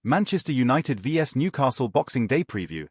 Manchester United vs Newcastle Boxing Day preview.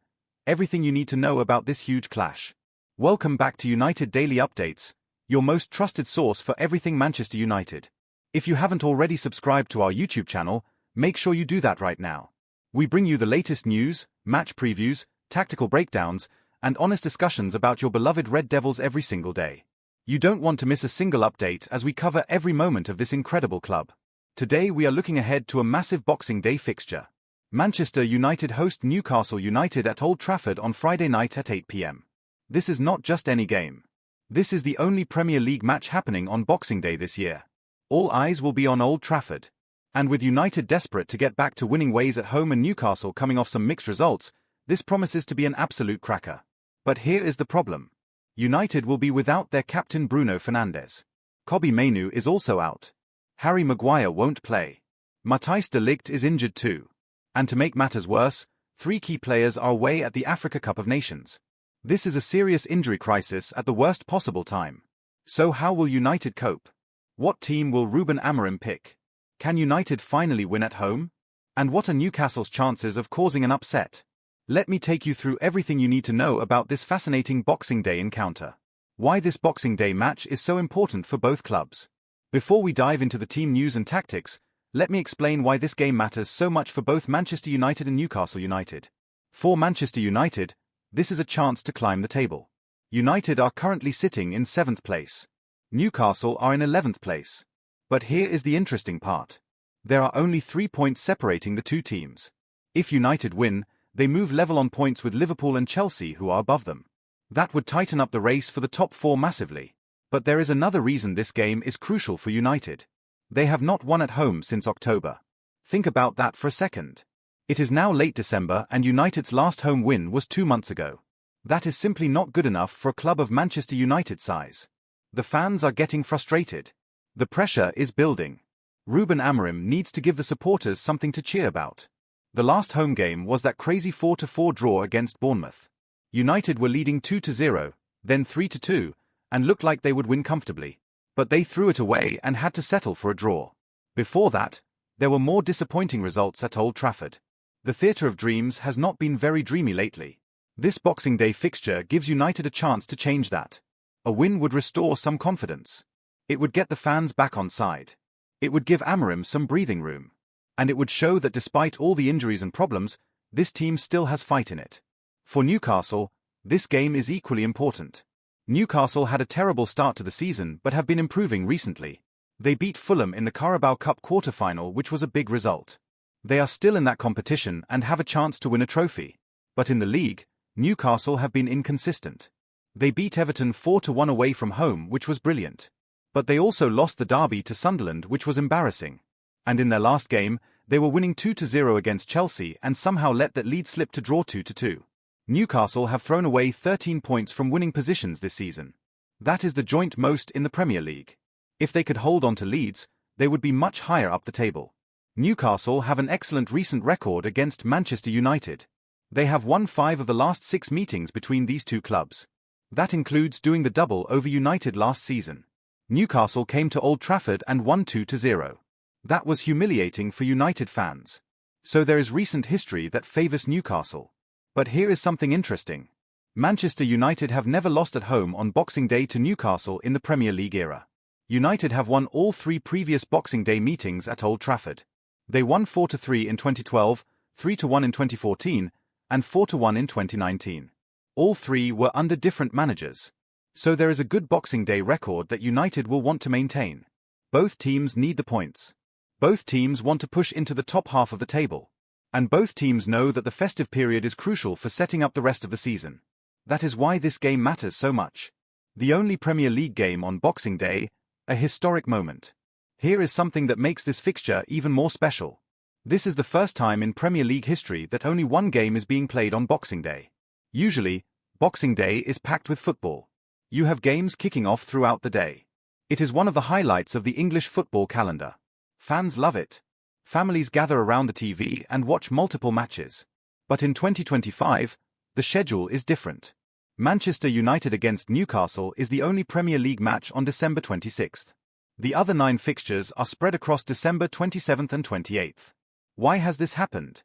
Everything you need to know about this huge clash. Welcome back to United Daily Updates, your most trusted source for everything Manchester United. If you haven't already subscribed to our YouTube channel, make sure you do that right now. We bring you the latest news, match previews, tactical breakdowns, and honest discussions about your beloved Red Devils every single day. You don't want to miss a single update as we cover every moment of this incredible club. Today we are looking ahead to a massive Boxing Day fixture. Manchester United host Newcastle United at Old Trafford on Friday night at 8 p.m. This is not just any game. This is the only Premier League match happening on Boxing Day this year. All eyes will be on Old Trafford. And with United desperate to get back to winning ways at home and Newcastle coming off some mixed results, this promises to be an absolute cracker. But here is the problem. United will be without their captain Bruno Fernandes. Kobbie Mainoo is also out. Harry Maguire won't play. Matthijs de Ligt is injured too. And to make matters worse, 3 key players are away at the Africa Cup of Nations. This is a serious injury crisis at the worst possible time. So how will United cope? What team will Ruben Amorim pick? Can United finally win at home? And what are Newcastle's chances of causing an upset? Let me take you through everything you need to know about this fascinating Boxing Day encounter. Why this Boxing Day match is so important for both clubs. Before we dive into the team news and tactics, let me explain why this game matters so much for both Manchester United and Newcastle United. For Manchester United, this is a chance to climb the table. United are currently sitting in 7th place. Newcastle are in 11th place. But here is the interesting part. There are only 3 points separating the two teams. If United win, they move level on points with Liverpool and Chelsea, who are above them. That would tighten up the race for the top 4 massively. But there is another reason this game is crucial for United. They have not won at home since October. Think about that for a second. It is now late December and United's last home win was 2 months ago. That is simply not good enough for a club of Manchester United's size. The fans are getting frustrated. The pressure is building. Ruben Amorim needs to give the supporters something to cheer about. The last home game was that crazy 4-4 draw against Bournemouth. United were leading 2-0, then 3-2, and looked like they would win comfortably. But they threw it away and had to settle for a draw. Before that, there were more disappointing results at Old Trafford. The Theatre of Dreams has not been very dreamy lately. This Boxing Day fixture gives United a chance to change that. A win would restore some confidence. It would get the fans back on side. It would give Amorim some breathing room. And it would show that despite all the injuries and problems, this team still has fight in it. For Newcastle, this game is equally important. Newcastle had a terrible start to the season but have been improving recently. They beat Fulham in the Carabao Cup quarter-final, which was a big result. They are still in that competition and have a chance to win a trophy. But in the league, Newcastle have been inconsistent. They beat Everton 4-1 away from home, which was brilliant. But they also lost the derby to Sunderland, which was embarrassing. And in their last game, they were winning 2-0 against Chelsea and somehow let that lead slip to draw 2-2. Newcastle have thrown away 13 points from winning positions this season. That is the joint most in the Premier League. If they could hold on to leads, they would be much higher up the table. Newcastle have an excellent recent record against Manchester United. They have won 5 of the last 6 meetings between these two clubs. That includes doing the double over United last season. Newcastle came to Old Trafford and won 2-0. That was humiliating for United fans. So there is recent history that favours Newcastle. But here is something interesting. Manchester United have never lost at home on Boxing Day to Newcastle in the Premier League era. United have won all 3 previous Boxing Day meetings at Old Trafford. They won 4-3 in 2012, 3-1 in 2014, and 4-1 in 2019. All 3 were under different managers. So there is a good Boxing Day record that United will want to maintain. Both teams need the points. Both teams want to push into the top half of the table. And both teams know that the festive period is crucial for setting up the rest of the season. That is why this game matters so much. The only Premier League game on Boxing Day, a historic moment. Here is something that makes this fixture even more special. This is the first time in Premier League history that only one game is being played on Boxing Day. Usually, Boxing Day is packed with football. You have games kicking off throughout the day. It is one of the highlights of the English football calendar. Fans love it. Families gather around the TV and watch multiple matches. But in 2025, the schedule is different. Manchester United against Newcastle is the only Premier League match on December 26th. The other 9 fixtures are spread across December 27th and 28th. Why has this happened?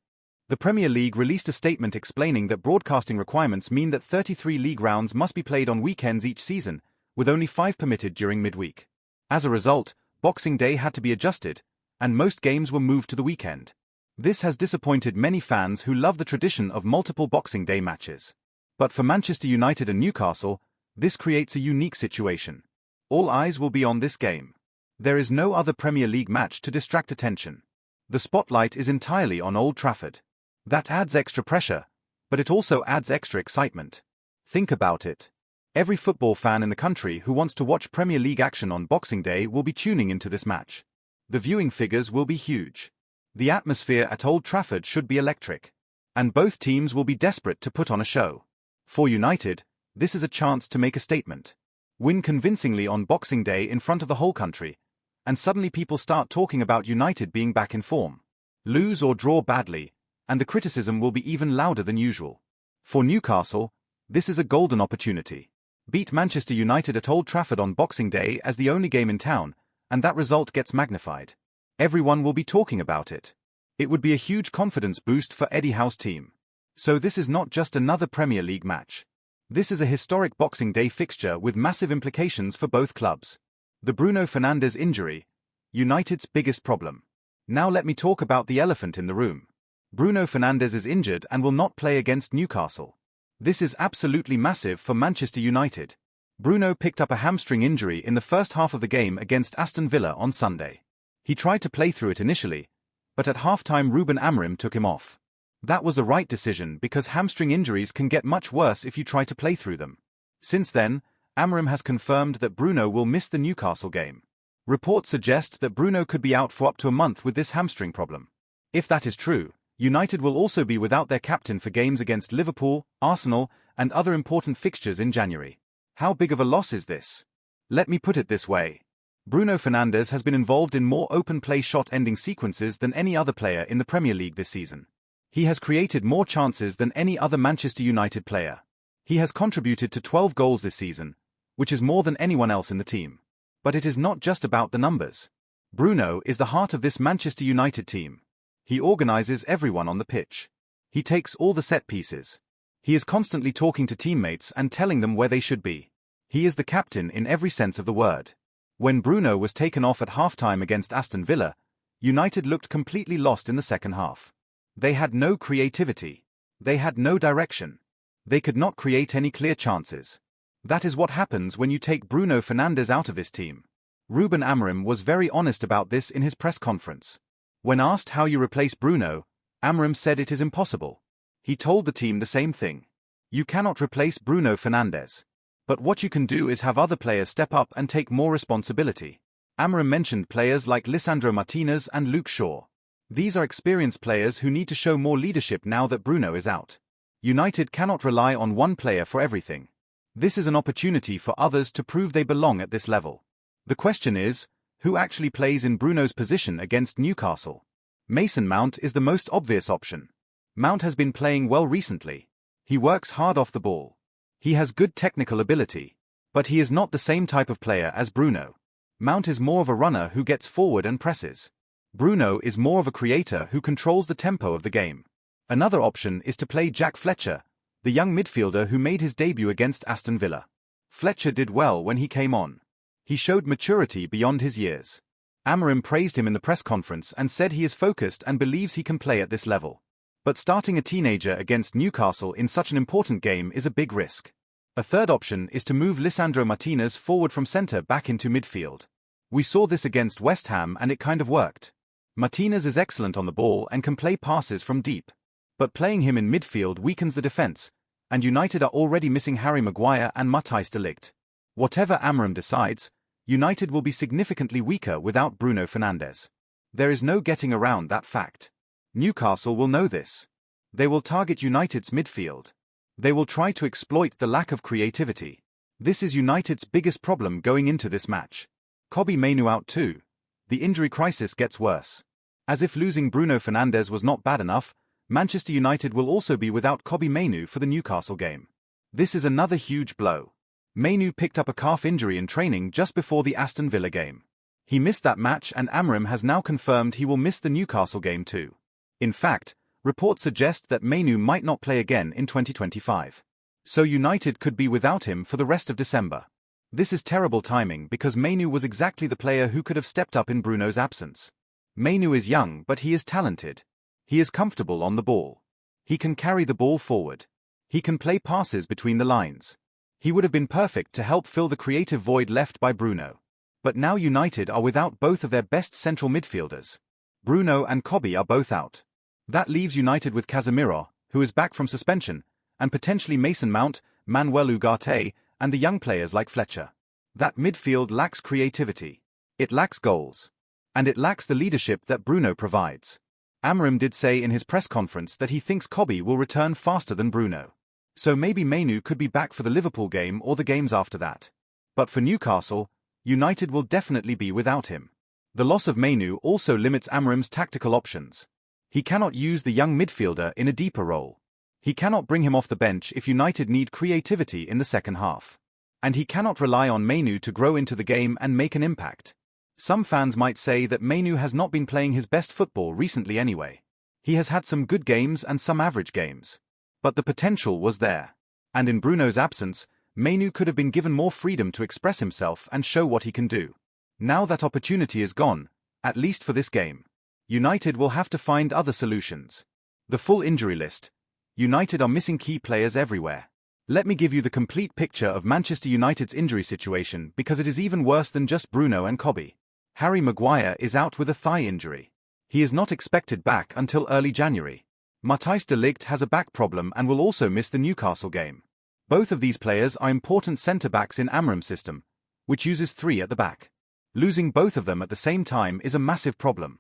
The Premier League released a statement explaining that broadcasting requirements mean that 33 league rounds must be played on weekends each season, with only 5 permitted during midweek. As a result, Boxing Day had to be adjusted, and most games were moved to the weekend. This has disappointed many fans who love the tradition of multiple Boxing Day matches. But for Manchester United and Newcastle, this creates a unique situation. All eyes will be on this game. There is no other Premier League match to distract attention. The spotlight is entirely on Old Trafford. That adds extra pressure, but it also adds extra excitement. Think about it. Every football fan in the country who wants to watch Premier League action on Boxing Day will be tuning into this match. The viewing figures will be huge. The atmosphere at Old Trafford should be electric. And both teams will be desperate to put on a show. For United, this is a chance to make a statement. Win convincingly on Boxing Day in front of the whole country, and suddenly people start talking about United being back in form. Lose or draw badly, and the criticism will be even louder than usual. For Newcastle, this is a golden opportunity. Beat Manchester United at Old Trafford on Boxing Day as the only game in town, and that result gets magnified. Everyone will be talking about it. It would be a huge confidence boost for Eddie Howe's team. So this is not just another Premier League match. This is a historic Boxing Day fixture with massive implications for both clubs. The Bruno Fernandes injury, United's biggest problem. Now let me talk about the elephant in the room. Bruno Fernandes is injured and will not play against Newcastle. This is absolutely massive for Manchester United. Bruno picked up a hamstring injury in the first half of the game against Aston Villa on Sunday. He tried to play through it initially, but at halftime Ruben Amorim took him off. That was the right decision because hamstring injuries can get much worse if you try to play through them. Since then, Amorim has confirmed that Bruno will miss the Newcastle game. Reports suggest that Bruno could be out for up to a month with this hamstring problem. If that is true, United will also be without their captain for games against Liverpool, Arsenal, and other important fixtures in January. How big of a loss is this? Let me put it this way. Bruno Fernandes has been involved in more open-play shot-ending sequences than any other player in the Premier League this season. He has created more chances than any other Manchester United player. He has contributed to 12 goals this season, which is more than anyone else in the team. But it is not just about the numbers. Bruno is the heart of this Manchester United team. He organizes everyone on the pitch. He takes all the set pieces. He is constantly talking to teammates and telling them where they should be. He is the captain in every sense of the word. When Bruno was taken off at halftime against Aston Villa, United looked completely lost in the second half. They had no creativity. They had no direction. They could not create any clear chances. That is what happens when you take Bruno Fernandes out of this team. Ruben Amorim was very honest about this in his press conference. When asked how you replace Bruno, Amorim said it is impossible. He told the team the same thing. You cannot replace Bruno Fernandes. But what you can do is have other players step up and take more responsibility. Amorim mentioned players like Lisandro Martinez and Luke Shaw. These are experienced players who need to show more leadership now that Bruno is out. United cannot rely on one player for everything. This is an opportunity for others to prove they belong at this level. The question is, who actually plays in Bruno's position against Newcastle? Mason Mount is the most obvious option. Mount has been playing well recently. He works hard off the ball. He has good technical ability. But he is not the same type of player as Bruno. Mount is more of a runner who gets forward and presses. Bruno is more of a creator who controls the tempo of the game. Another option is to play Jack Fletcher, the young midfielder who made his debut against Aston Villa. Fletcher did well when he came on. He showed maturity beyond his years. Amorim praised him in the press conference and said he is focused and believes he can play at this level. But starting a teenager against Newcastle in such an important game is a big risk. A third option is to move Lisandro Martinez forward from centre back into midfield. We saw this against West Ham and it kind of worked. Martinez is excellent on the ball and can play passes from deep. But playing him in midfield weakens the defence, and United are already missing Harry Maguire and Matthijs de Ligt. Whatever Amorim decides, United will be significantly weaker without Bruno Fernandes. There is no getting around that fact. Newcastle will know this. They will target United's midfield. They will try to exploit the lack of creativity. This is United's biggest problem going into this match. Kobbie Mainoo out too. The injury crisis gets worse. As if losing Bruno Fernandes was not bad enough, Manchester United will also be without Kobbie Mainoo for the Newcastle game. This is another huge blow. Mainoo picked up a calf injury in training just before the Aston Villa game. He missed that match and Amorim has now confirmed he will miss the Newcastle game too. In fact, reports suggest that Mainu might not play again in 2025. So United could be without him for the rest of December. This is terrible timing because Mainu was exactly the player who could have stepped up in Bruno's absence. Mainu is young, but he is talented. He is comfortable on the ball. He can carry the ball forward. He can play passes between the lines. He would have been perfect to help fill the creative void left by Bruno. But now United are without both of their best central midfielders. Bruno and Kobbie are both out. That leaves United with Casemiro, who is back from suspension, and potentially Mason Mount, Manuel Ugarte, and the young players like Fletcher. That midfield lacks creativity. It lacks goals. And it lacks the leadership that Bruno provides. Amorim did say in his press conference that he thinks Kobbie will return faster than Bruno. So maybe Mainu could be back for the Liverpool game or the games after that. But for Newcastle, United will definitely be without him. The loss of Mainu also limits Amorim's tactical options. He cannot use the young midfielder in a deeper role. He cannot bring him off the bench if United need creativity in the second half. And he cannot rely on Mainu to grow into the game and make an impact. Some fans might say that Mainu has not been playing his best football recently anyway. He has had some good games and some average games. But the potential was there. And in Bruno's absence, Mainu could have been given more freedom to express himself and show what he can do. Now that opportunity is gone, at least for this game. United will have to find other solutions. The full injury list. United are missing key players everywhere. Let me give you the complete picture of Manchester United's injury situation because it is even worse than just Bruno and Kobbie. Harry Maguire is out with a thigh injury. He is not expected back until early January. Matthijs de Ligt has a back problem and will also miss the Newcastle game. Both of these players are important centre-backs in Amorim's system, which uses 3 at the back. Losing both of them at the same time is a massive problem.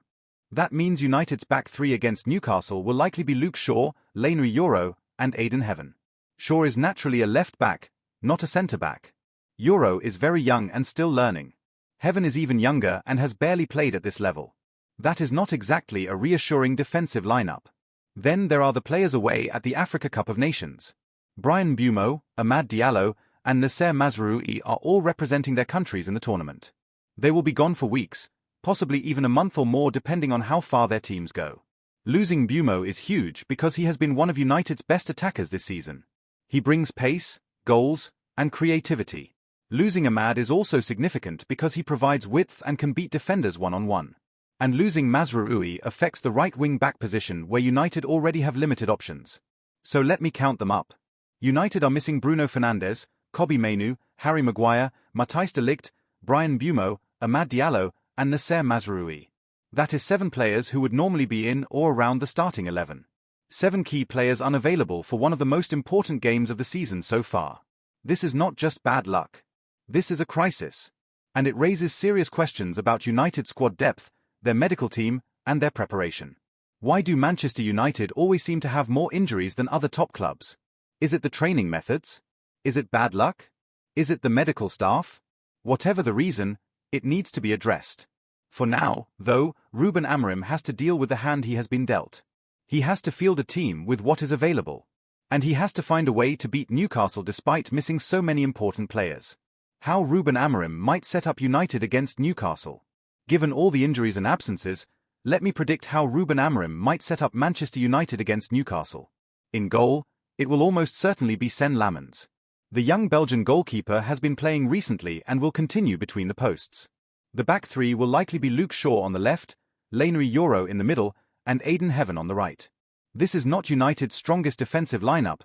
That means United's back 3 against Newcastle will likely be Luke Shaw, Lainery Yoro, and Aiden Heaven. Shaw is naturally a left-back, not a centre-back. Yoro is very young and still learning. Heaven is even younger and has barely played at this level. That is not exactly a reassuring defensive lineup. Then there are the players away at the Africa Cup of Nations. Bryan Mbeumo, Amad Diallo, and Nasser Mazraoui are all representing their countries in the tournament. They will be gone for weeks, possibly even a month or more depending on how far their teams go. Losing Mbeumo is huge because he has been one of United's best attackers this season. He brings pace, goals, and creativity. Losing Amad is also significant because he provides width and can beat defenders one-on-one. And losing Mazraoui affects the right wing-back position where United already have limited options. So let me count them up. United are missing Bruno Fernandes, Kobbie Mainu, Harry Maguire, Matthijs de Ligt, Bryan Mbeumo, Amad Diallo, and Nasser Mazraoui. That is 7 players who would normally be in or around the starting 11. 7 key players unavailable for one of the most important games of the season so far. This is not just bad luck. This is a crisis. And it raises serious questions about United's squad depth, their medical team, and their preparation. Why do Manchester United always seem to have more injuries than other top clubs? Is it the training methods? Is it bad luck? Is it the medical staff? Whatever the reason, it needs to be addressed. For now, though, Ruben Amorim has to deal with the hand he has been dealt. He has to field a team with what is available. And he has to find a way to beat Newcastle despite missing so many important players. How Ruben Amorim might set up United against Newcastle. Given all the injuries and absences, let me predict how Ruben Amorim might set up Manchester United against Newcastle. In goal, it will almost certainly be Sen Lammens. The young Belgian goalkeeper has been playing recently and will continue between the posts. The back 3 will likely be Luke Shaw on the left, Lainery Yoro in the middle, and Aiden Heaven on the right. This is not United's strongest defensive lineup,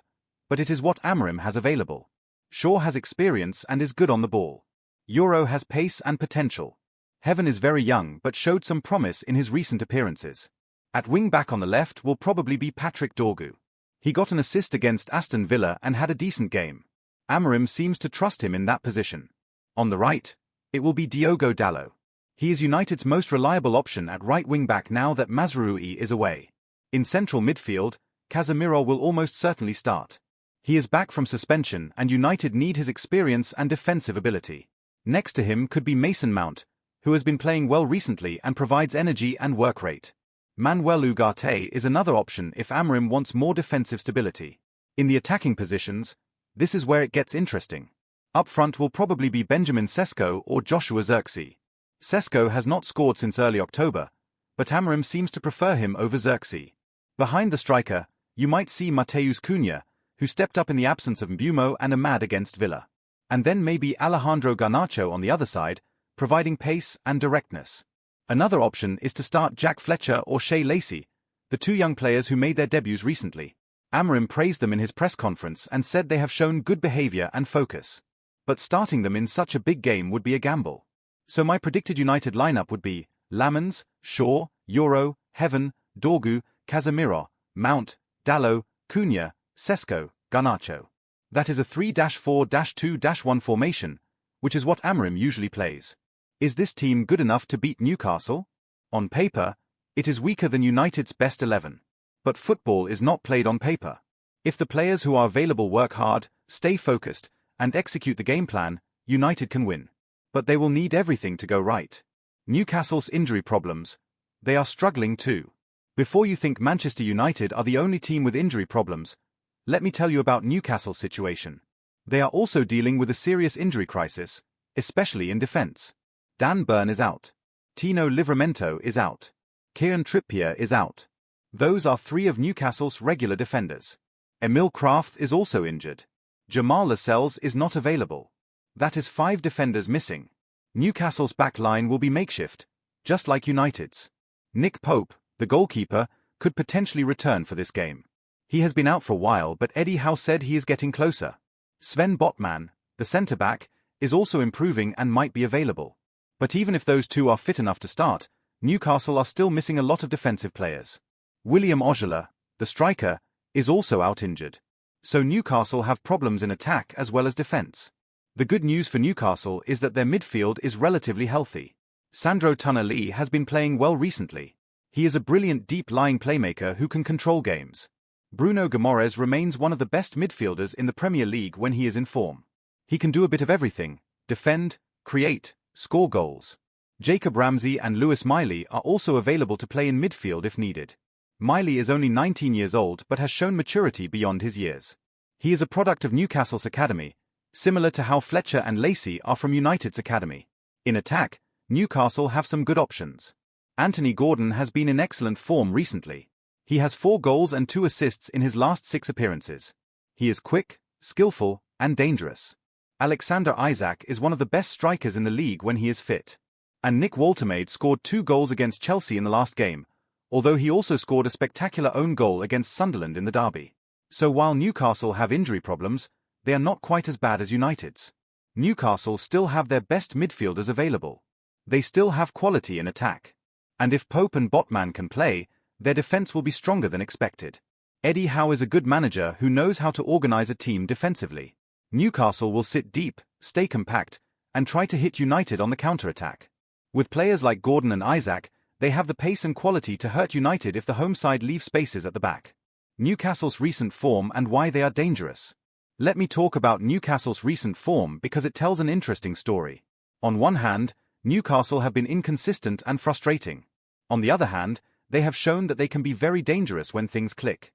but it is what Amorim has available. Shaw has experience and is good on the ball. Yoro has pace and potential. Heaven is very young but showed some promise in his recent appearances. At wing-back on the left will probably be Patrick Dorgu. He got an assist against Aston Villa and had a decent game. Amorim seems to trust him in that position. On the right, it will be Diogo Dalot. He is United's most reliable option at right wing-back now that Mazraoui is away. In central midfield, Casemiro will almost certainly start. He is back from suspension and United need his experience and defensive ability. Next to him could be Mason Mount, who has been playing well recently and provides energy and work rate. Manuel Ugarte is another option if Amorim wants more defensive stability. In the attacking positions, this is where it gets interesting. Up front will probably be Benjamin Sesko or Joshua Zirkzee. Sesko has not scored since early October, but Amorim seems to prefer him over Zirkzee. Behind the striker, you might see Mateus Cunha, who stepped up in the absence of Mbumo and Ahmad against Villa. And then maybe Alejandro Garnacho on the other side, providing pace and directness. Another option is to start Jack Fletcher or Shea Lacey, the two young players who made their debuts recently. Amorim praised them in his press conference and said they have shown good behaviour and focus. But starting them in such a big game would be a gamble. So my predicted United lineup would be Lamens, Shaw, Euro, Heaven, Dorgu, Casemiro, Mount, Dalot, Cunha, Sesko, Garnacho. That is a 3-4-2-1 formation, which is what Amorim usually plays. Is this team good enough to beat Newcastle? On paper, it is weaker than United's best 11. But football is not played on paper. If the players who are available work hard, stay focused, and execute the game plan, United can win. But they will need everything to go right. Newcastle's injury problems, they are struggling too. Before you think Manchester United are the only team with injury problems, let me tell you about Newcastle's situation. They are also dealing with a serious injury crisis, especially in defence. Dan Burn is out. Tino Livramento is out. Kieran Trippier is out. Those are three of Newcastle's regular defenders. Emil Kraft is also injured. Jamal Lascelles is not available. That is 5 defenders missing. Newcastle's back line will be makeshift, just like United's. Nick Pope, the goalkeeper, could potentially return for this game. He has been out for a while, but Eddie Howe said he is getting closer. Sven Botman, the centre-back, is also improving and might be available. But even if those two are fit enough to start, Newcastle are still missing a lot of defensive players. William Ojala, the striker, is also out injured. So Newcastle have problems in attack as well as defence. The good news for Newcastle is that their midfield is relatively healthy. Sandro Tonali has been playing well recently. He is a brilliant deep-lying playmaker who can control games. Bruno Guimaraes remains one of the best midfielders in the Premier League when he is in form. He can do a bit of everything: defend, create, score goals. Jacob Ramsey and Lewis Miley are also available to play in midfield if needed. Miley is only 19 years old but has shown maturity beyond his years. He is a product of Newcastle's academy, similar to how Fletcher and Lacey are from United's academy. In attack, Newcastle have some good options. Anthony Gordon has been in excellent form recently. He has 4 goals and 2 assists in his last 6 appearances. He is quick, skillful, and dangerous. Alexander Isak is one of the best strikers in the league when he is fit. And Nick Woltemade scored 2 goals against Chelsea in the last game, although he also scored a spectacular own goal against Sunderland in the derby. So while Newcastle have injury problems, they are not quite as bad as United's. Newcastle still have their best midfielders available. They still have quality in attack. And if Pope and Botman can play, their defence will be stronger than expected. Eddie Howe is a good manager who knows how to organise a team defensively. Newcastle will sit deep, stay compact, and try to hit United on the counter-attack. With players like Gordon and Isak, they have the pace and quality to hurt United if the home side leave spaces at the back. Newcastle's recent form and why they are dangerous. Let me talk about Newcastle's recent form because it tells an interesting story. On one hand, Newcastle have been inconsistent and frustrating. On the other hand, they have shown that they can be very dangerous when things click.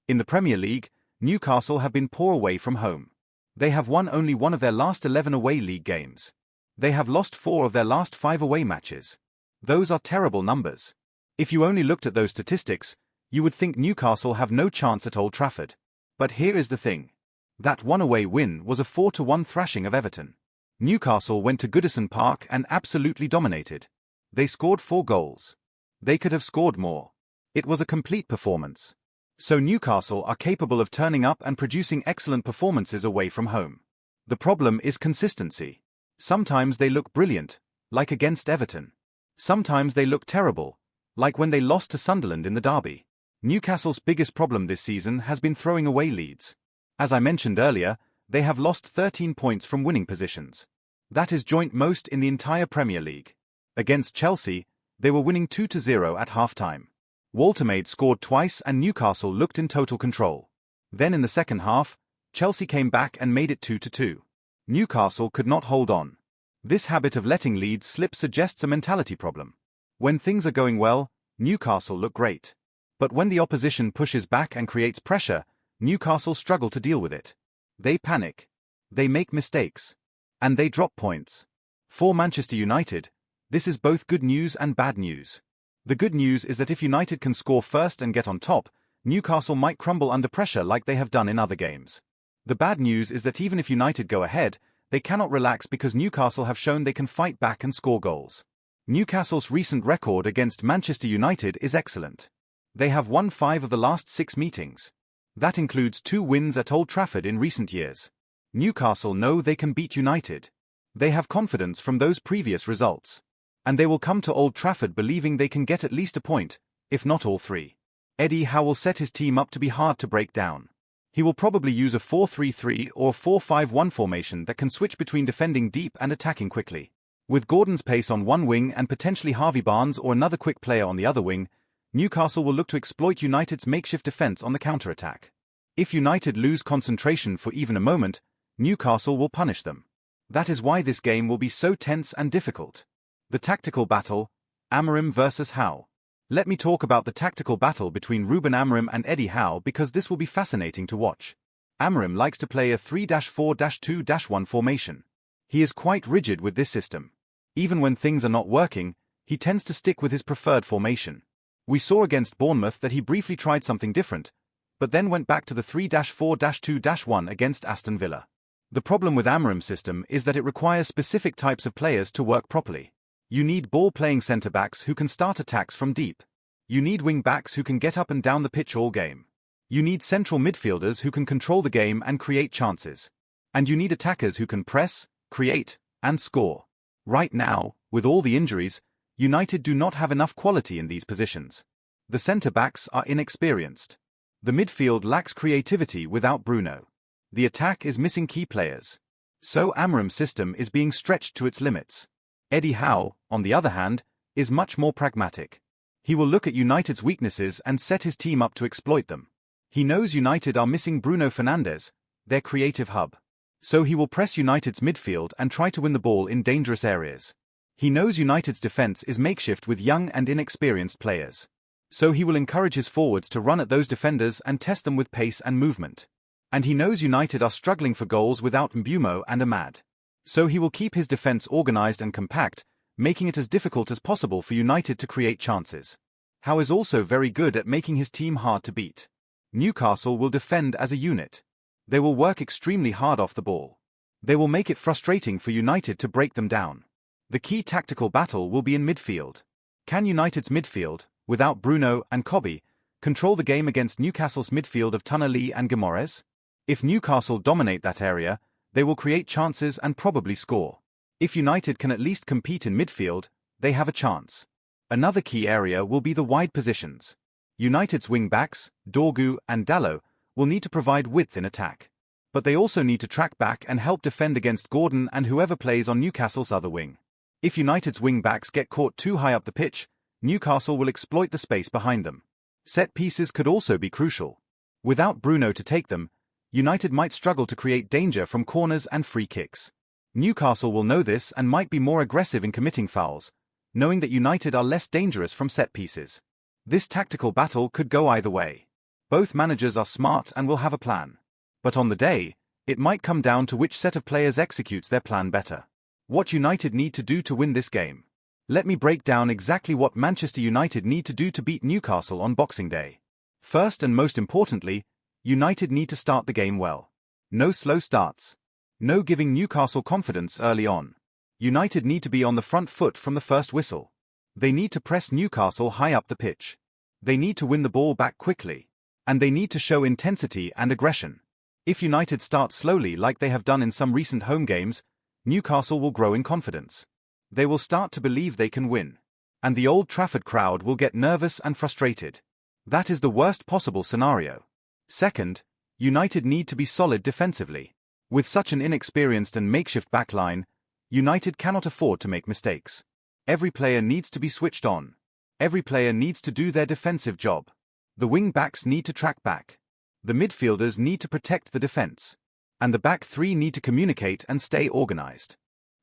In the Premier League, Newcastle have been poor away from home. They have won only one of their last 11 away league games. They have lost 4 of their last 5 away matches. Those are terrible numbers. If you only looked at those statistics, you would think Newcastle have no chance at Old Trafford. But here is the thing. That one away win was a 4-1 thrashing of Everton. Newcastle went to Goodison Park and absolutely dominated. They scored 4 goals. They could have scored more. It was a complete performance. So Newcastle are capable of turning up and producing excellent performances away from home. The problem is consistency. Sometimes they look brilliant, like against Everton. Sometimes they look terrible, like when they lost to Sunderland in the derby. Newcastle's biggest problem this season has been throwing away leads. As I mentioned earlier, they have lost 13 points from winning positions. That is joint most in the entire Premier League. Against Chelsea, they were winning 2-0 at half-time. Woltemade scored twice and Newcastle looked in total control. Then in the second half, Chelsea came back and made it 2-2. Newcastle could not hold on. This habit of letting leads slip suggests a mentality problem. When things are going well, Newcastle look great. But when the opposition pushes back and creates pressure, Newcastle struggle to deal with it. They panic. They make mistakes. And they drop points. For Manchester United, this is both good news and bad news. The good news is that if United can score first and get on top, Newcastle might crumble under pressure like they have done in other games. The bad news is that even if United go ahead, they cannot relax because Newcastle have shown they can fight back and score goals. Newcastle's recent record against Manchester United is excellent. They have won 5 of the last 6 meetings. That includes 2 wins at Old Trafford in recent years. Newcastle know they can beat United. They have confidence from those previous results. And they will come to Old Trafford believing they can get at least a point, if not all 3. Eddie Howe will set his team up to be hard to break down. He will probably use a 4-3-3 or 4-5-1 formation that can switch between defending deep and attacking quickly. With Gordon's pace on one wing and potentially Harvey Barnes or another quick player on the other wing, Newcastle will look to exploit United's makeshift defence on the counter-attack. If United lose concentration for even a moment, Newcastle will punish them. That is why this game will be so tense and difficult. The tactical battle, Amorim versus Howe. Let me talk about the tactical battle between Ruben Amorim and Eddie Howe because this will be fascinating to watch. Amorim likes to play a 3-4-2-1 formation. He is quite rigid with this system. Even when things are not working, he tends to stick with his preferred formation. We saw against Bournemouth that he briefly tried something different, but then went back to the 3-4-2-1 against Aston Villa. The problem with Amorim's system is that it requires specific types of players to work properly. You need ball-playing centre-backs who can start attacks from deep. You need wing-backs who can get up and down the pitch all game. You need central midfielders who can control the game and create chances. And you need attackers who can press, create, and score. Right now, with all the injuries, United do not have enough quality in these positions. The centre-backs are inexperienced. The midfield lacks creativity without Bruno. The attack is missing key players. So Amorim's system is being stretched to its limits. Eddie Howe, on the other hand, is much more pragmatic. He will look at United's weaknesses and set his team up to exploit them. He knows United are missing Bruno Fernandes, their creative hub. So he will press United's midfield and try to win the ball in dangerous areas. He knows United's defense is makeshift with young and inexperienced players. So he will encourage his forwards to run at those defenders and test them with pace and movement. And he knows United are struggling for goals without Mbeumo and Ahmad. So he will keep his defense organized and compact, making it as difficult as possible for United to create chances. Howe is also very good at making his team hard to beat. Newcastle will defend as a unit. They will work extremely hard off the ball. They will make it frustrating for United to break them down. The key tactical battle will be in midfield. Can United's midfield, without Bruno and Kobe, control the game against Newcastle's midfield of Tonali and Guimaraes? If Newcastle dominate that area, they will create chances and probably score. If United can at least compete in midfield, they have a chance. Another key area will be the wide positions. United's wing-backs, Dorgu and Dalot, will need to provide width in attack. But they also need to track back and help defend against Gordon and whoever plays on Newcastle's other wing. If United's wing-backs get caught too high up the pitch, Newcastle will exploit the space behind them. Set pieces could also be crucial. Without Bruno to take them, United might struggle to create danger from corners and free kicks. Newcastle will know this and might be more aggressive in committing fouls, knowing that United are less dangerous from set pieces. This tactical battle could go either way. Both managers are smart and will have a plan. But on the day, it might come down to which set of players executes their plan better. What United need to do to win this game. Let me break down exactly what Manchester United need to do to beat Newcastle on Boxing Day. First and most importantly, United need to start the game well. No slow starts. No giving Newcastle confidence early on. United need to be on the front foot from the first whistle. They need to press Newcastle high up the pitch. They need to win the ball back quickly. And they need to show intensity and aggression. If United start slowly like they have done in some recent home games, Newcastle will grow in confidence. They will start to believe they can win. And the Old Trafford crowd will get nervous and frustrated. That is the worst possible scenario. Second, United need to be solid defensively. With such an inexperienced and makeshift backline, United cannot afford to make mistakes. Every player needs to be switched on. Every player needs to do their defensive job. The wing-backs need to track back. The midfielders need to protect the defense. And the back three need to communicate and stay organized.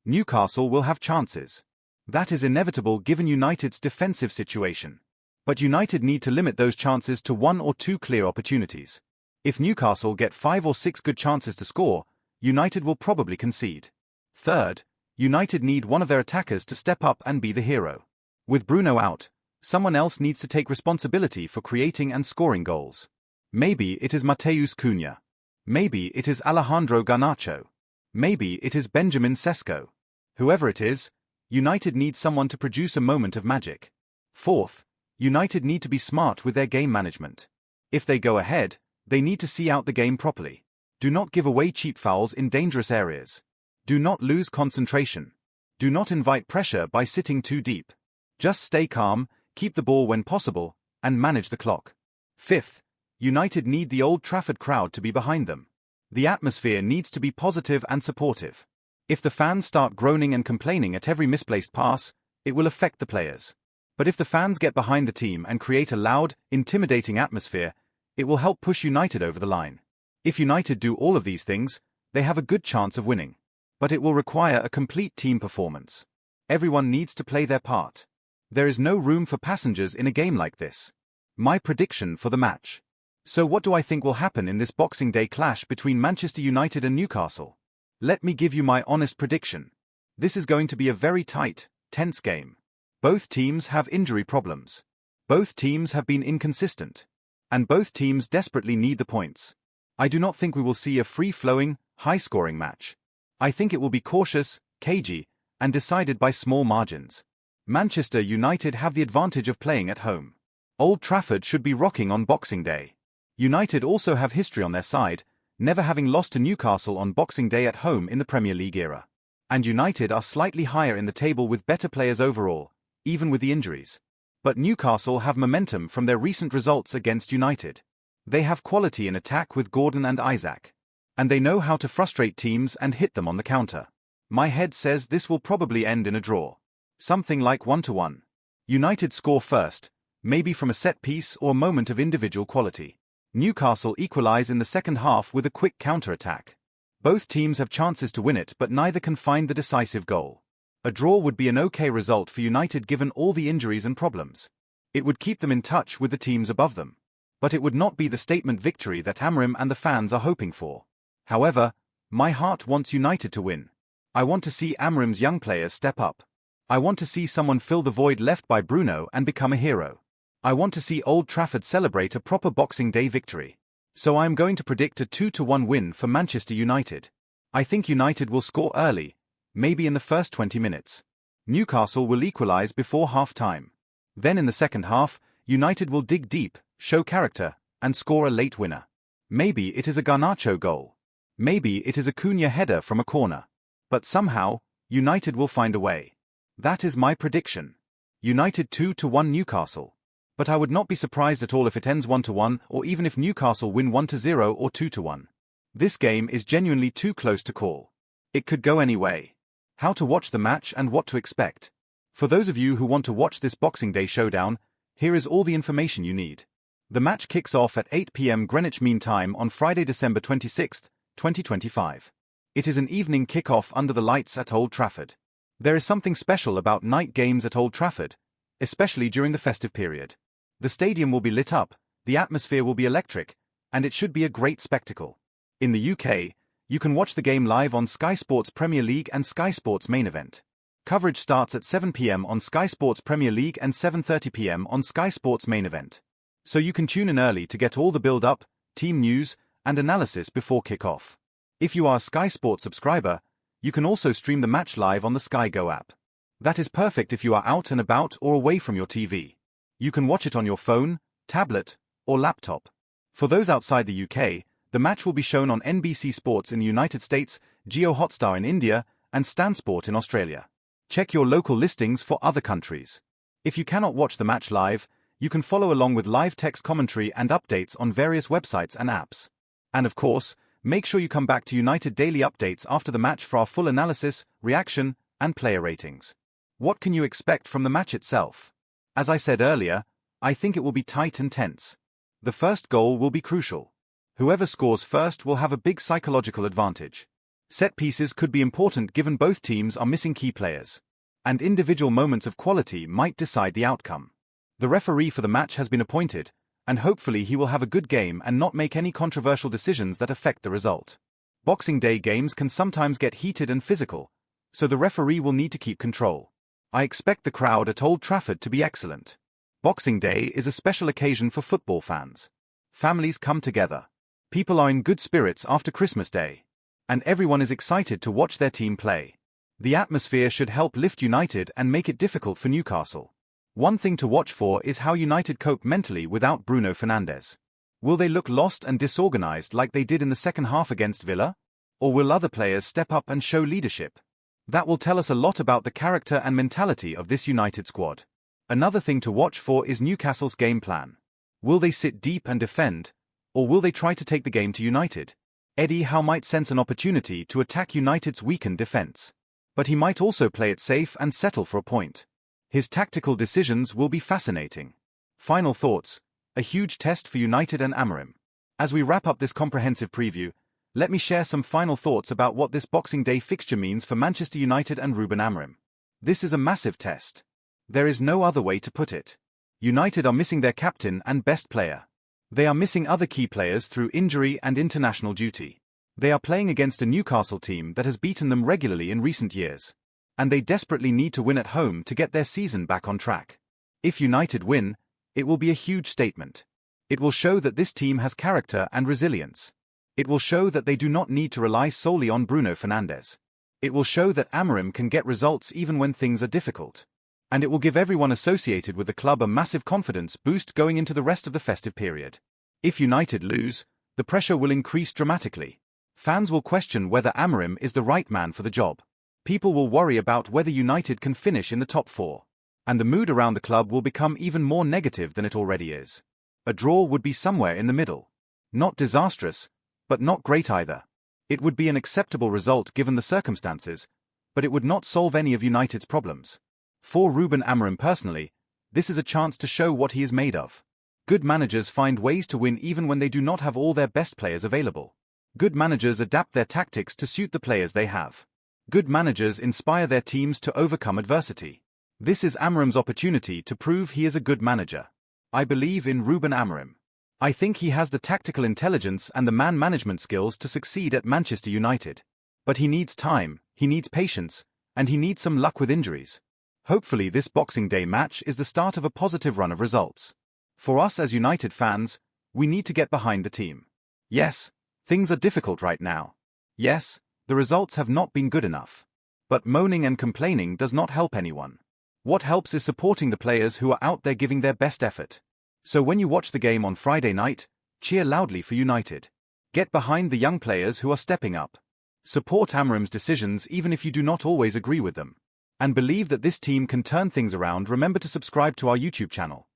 Newcastle will have chances. That is inevitable given United's defensive situation. But United need to limit those chances to 1 or 2 clear opportunities. If Newcastle get 5 or 6 good chances to score, United will probably concede. Third, United need one of their attackers to step up and be the hero. With Bruno out, Someone else needs to take responsibility for creating and scoring goals. Maybe it is Mateus Cunha. Maybe it is Alejandro Garnacho. Maybe it is Benjamin Sesko. Whoever it is, United needs someone to produce a moment of magic. Fourth, United need to be smart with their game management. If they go ahead, they need to see out the game properly. Do not give away cheap fouls in dangerous areas. Do not lose concentration. Do not invite pressure by sitting too deep. Just stay calm, keep the ball when possible, and manage the clock. Fifth, United need the Old Trafford crowd to be behind them. The atmosphere needs to be positive and supportive. If the fans start groaning and complaining at every misplaced pass, it will affect the players. But if the fans get behind the team and create a loud, intimidating atmosphere, it will help push United over the line. If United do all of these things, they have a good chance of winning. But it will require a complete team performance. Everyone needs to play their part. There is no room for passengers in a game like this. My prediction for the match. So what do I think will happen in this Boxing Day clash between Manchester United and Newcastle? Let me give you my honest prediction. This is going to be a very tight, tense game. Both teams have injury problems. Both teams have been inconsistent. And both teams desperately need the points. I do not think we will see a free-flowing, high-scoring match. I think it will be cautious, cagey, and decided by small margins. Manchester United have the advantage of playing at home. Old Trafford should be rocking on Boxing Day. United also have history on their side, never having lost to Newcastle on Boxing Day at home in the Premier League era. And United are slightly higher in the table with better players overall, even with the injuries. But Newcastle have momentum from their recent results against United. They have quality in attack with Gordon and Isaac. And they know how to frustrate teams and hit them on the counter. My head says this will probably end in a draw. Something like 1-1. United score first, maybe from a set piece or moment of individual quality. Newcastle equalize in the second half with a quick counter-attack. Both teams have chances to win it, but neither can find the decisive goal. A draw would be an okay result for United given all the injuries and problems. It would keep them in touch with the teams above them. But it would not be the statement victory that Amorim and the fans are hoping for. However, my heart wants United to win. I want to see Amorim's young players step up. I want to see someone fill the void left by Bruno and become a hero. I want to see Old Trafford celebrate a proper Boxing Day victory. So I am going to predict a 2-1 win for Manchester United. I think United will score early, maybe in the first 20 minutes. Newcastle will equalize before half-time. Then in the second half, United will dig deep, show character, and score a late winner. Maybe it is a Garnacho goal. Maybe it is a Cunha header from a corner. But somehow, United will find a way. That is my prediction. United 2-1 Newcastle. But I would not be surprised at all if it ends 1-1 or even if Newcastle win 1-0 or 2-1. This game is genuinely too close to call. It could go any way. How to watch the match and what to expect. For those of you who want to watch this Boxing Day showdown, here is all the information you need. The match kicks off at 8 p.m. Greenwich Mean Time on Friday, December 26, 2025. It is an evening kick-off under the lights at Old Trafford. There is something special about night games at Old Trafford, especially during the festive period. The stadium will be lit up, the atmosphere will be electric, and it should be a great spectacle. In the UK, you can watch the game live on Sky Sports Premier League and Sky Sports Main Event. Coverage starts at 7 p.m. on Sky Sports Premier League and 7:30 p.m. on Sky Sports Main Event. So you can tune in early to get all the build-up, team news, and analysis before kick-off. If you are a Sky Sports subscriber, you can also stream the match live on the Sky Go app. That is perfect if you are out and about or away from your TV. You can watch it on your phone, tablet, or laptop. For those outside the UK, the match will be shown on NBC Sports in the United States, Geo Hotstar in India, and Stan Sport in Australia. Check your local listings for other countries. If you cannot watch the match live, you can follow along with live text commentary and updates on various websites and apps. And of course, make sure you come back to United Daily Updates after the match for our full analysis, reaction, and player ratings. What can you expect from the match itself? As I said earlier, I think it will be tight and tense. The first goal will be crucial. Whoever scores first will have a big psychological advantage. Set pieces could be important given both teams are missing key players. And individual moments of quality might decide the outcome. The referee for the match has been appointed, and hopefully he will have a good game and not make any controversial decisions that affect the result. Boxing Day games can sometimes get heated and physical, so the referee will need to keep control. I expect the crowd at Old Trafford to be excellent. Boxing Day is a special occasion for football fans. Families come together. People are in good spirits after Christmas Day. And everyone is excited to watch their team play. The atmosphere should help lift United and make it difficult for Newcastle. One thing to watch for is how United cope mentally without Bruno Fernandes. Will they look lost and disorganized like they did in the second half against Villa? Or will other players step up and show leadership? That will tell us a lot about the character and mentality of this United squad. Another thing to watch for is Newcastle's game plan. Will they sit deep and defend, or will they try to take the game to United? Eddie Howe might sense an opportunity to attack United's weakened defence. But he might also play it safe and settle for a point. His tactical decisions will be fascinating. Final thoughts: a huge test for United and Amorim. As we wrap up this comprehensive preview, let me share some final thoughts about what this Boxing Day fixture means for Manchester United and Ruben Amorim. This is a massive test. There is no other way to put it. United are missing their captain and best player. They are missing other key players through injury and international duty. They are playing against a Newcastle team that has beaten them regularly in recent years. And they desperately need to win at home to get their season back on track. If United win, it will be a huge statement. It will show that this team has character and resilience. It will show that they do not need to rely solely on Bruno Fernandes. It will show that Amorim can get results even when things are difficult. And it will give everyone associated with the club a massive confidence boost going into the rest of the festive period. If United lose, the pressure will increase dramatically. Fans will question whether Amorim is the right man for the job. People will worry about whether United can finish in the top four. And the mood around the club will become even more negative than it already is. A draw would be somewhere in the middle. Not disastrous, but not great either. It would be an acceptable result given the circumstances, but it would not solve any of United's problems. For Ruben Amorim personally, this is a chance to show what he is made of. Good managers find ways to win even when they do not have all their best players available. Good managers adapt their tactics to suit the players they have. Good managers inspire their teams to overcome adversity. This is Amorim's opportunity to prove he is a good manager. I believe in Ruben Amorim. I think he has the tactical intelligence and the man management skills to succeed at Manchester United. But he needs time, he needs patience, and he needs some luck with injuries. Hopefully this Boxing Day match is the start of a positive run of results. For us as United fans, we need to get behind the team. Yes, things are difficult right now. Yes, the results have not been good enough. But moaning and complaining does not help anyone. What helps is supporting the players who are out there giving their best effort. So when you watch the game on Friday night, cheer loudly for United. Get behind the young players who are stepping up. Support Amorim's decisions even if you do not always agree with them. And believe that this team can turn things around. Remember to subscribe to our YouTube channel.